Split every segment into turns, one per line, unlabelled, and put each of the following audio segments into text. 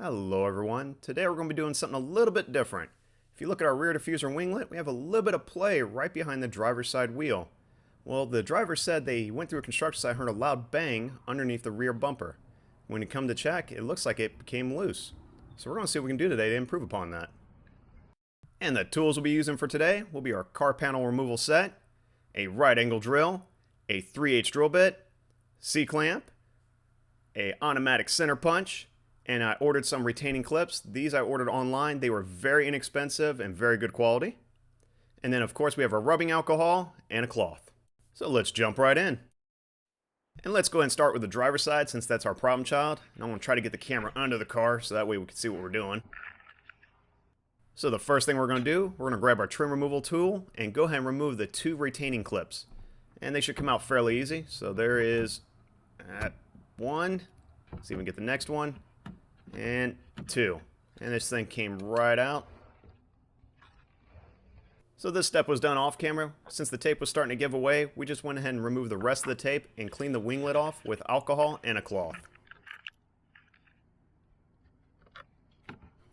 Hello everyone. Today we're going to be doing something a little bit different. If you look at our rear diffuser winglet, we have a little bit of play right behind the driver's side wheel. Well, the driver said they went through a construction site and heard a loud bang underneath the rear bumper. When you come to check, it looks like it became loose. So we're going to see what we can do today to improve upon that. And the tools we'll be using for today will be our car panel removal set, a right angle drill, a 3/8 drill bit, C-clamp, a automatic center punch, and I ordered some retaining clips. These I ordered online. They were very inexpensive and very good quality. And then of course we have our rubbing alcohol and a cloth. So let's jump right in. And let's go ahead and start with the driver's side since that's our problem child. And I want to try to get the camera under the car so that way we can see what we're doing. So the first thing we're going to do, we're going to grab our trim removal tool and go ahead and remove the 2 retaining clips. And they should come out fairly easy. So there is one. Let's see if we can get the next one. And 2. And this thing came right out. So this step was done off camera. Since the tape was starting to give away, we just went ahead and removed the rest of the tape and cleaned the winglet off with alcohol and a cloth.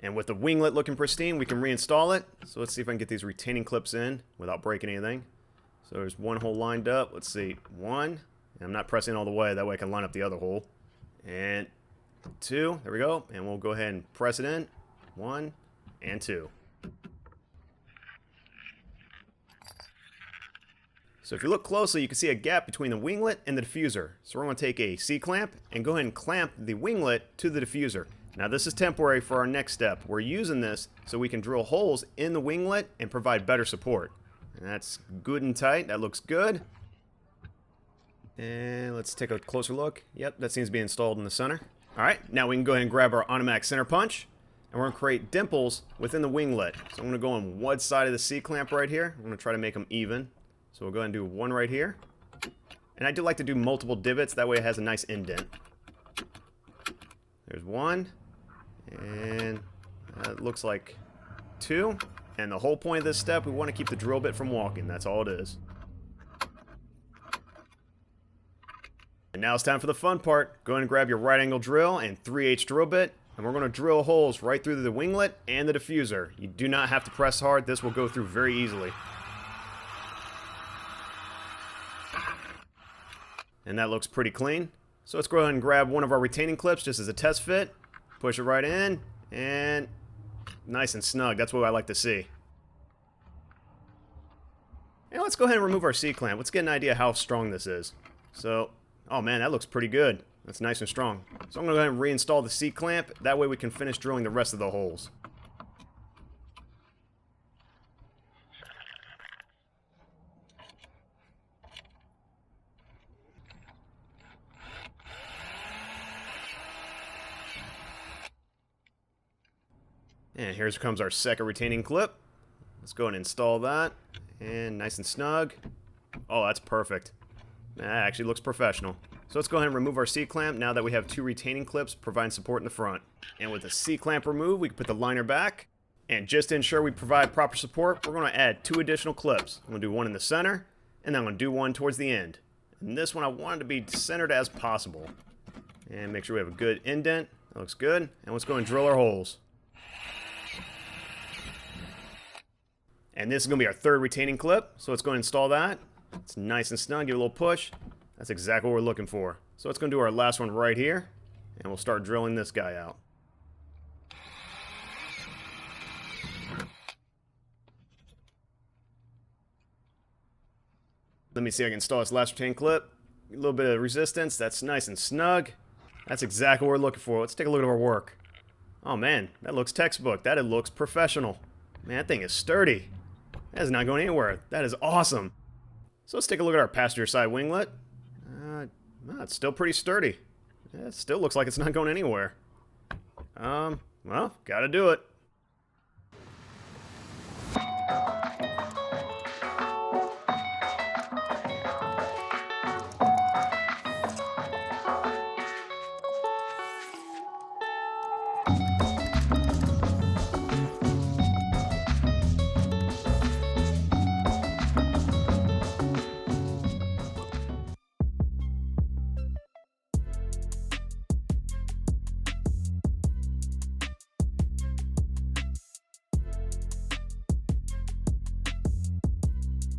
And with the winglet looking pristine, we can reinstall it. So let's see if I can get these retaining clips in without breaking anything. So there's one hole lined up. Let's see. 1. And I'm not pressing all the way. That way I can line up the other hole. And 2. There we go. And we'll go ahead and press it in. 1 and 2. So if you look closely, you can see a gap between the winglet and the diffuser. So we're going to take a C-clamp and go ahead and clamp the winglet to the diffuser. Now this is temporary for our next step. We're using this so we can drill holes in the winglet and provide better support. And that's good and tight. That looks good. And let's take a closer look. Yep, that seems to be installed in the center. Alright, now we can go ahead and grab our automatic center punch. And we're going to create dimples within the winglet. So I'm going to go on one side of the C-clamp right here. I'm going to try to make them even. So we'll go ahead and do one right here. And I do like to do multiple divots. That way it has a nice indent. There's 1. And that looks like 2. And the whole point of this step, we want to keep the drill bit from walking. That's all it is. And now it's time for the fun part. Go ahead and grab your right angle drill and 3/8 drill bit. And we're going to drill holes right through the winglet and the diffuser. You do not have to press hard. This will go through very easily. And that looks pretty clean. So let's go ahead and grab one of our retaining clips just as a test fit. Push it right in. And nice and snug. That's what I like to see. And let's go ahead and remove our C-clamp. Let's get an idea how strong this is. So, oh man, that looks pretty good. That's nice and strong. So I'm going to go ahead and reinstall the C-clamp. That way we can finish drilling the rest of the holes. And here comes our second retaining clip. Let's go and install that. And nice and snug. Oh, that's perfect. That actually looks professional. So let's go ahead and remove our C-clamp now that we have 2 retaining clips providing support in the front. And with the C-clamp removed, we can put the liner back. And just to ensure we provide proper support, we're going to add 2 additional clips. I'm going to do one in the center, and then I'm going to do one towards the end. And this one I want it to be centered as possible. And make sure we have a good indent. That looks good. And let's go and drill our holes. And this is going to be our 3rd retaining clip, so let's go and install that. It's nice and snug, give it a little push. That's exactly what we're looking for. So let's go and do our last one right here, and we'll start drilling this guy out. Let me see if I can install this last retaining clip. A little bit of resistance, that's nice and snug. That's exactly what we're looking for. Let's take a look at our work. Oh man, that looks textbook. That looks professional. Man, that thing is sturdy. That is not going anywhere. That is awesome. So let's take a look at our passenger side winglet. No, it's still pretty sturdy. Yeah, it still looks like it's not going anywhere. Well, gotta do it.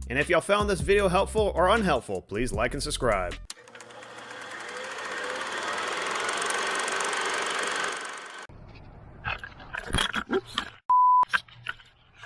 And if y'all found this video helpful or unhelpful, please like and subscribe.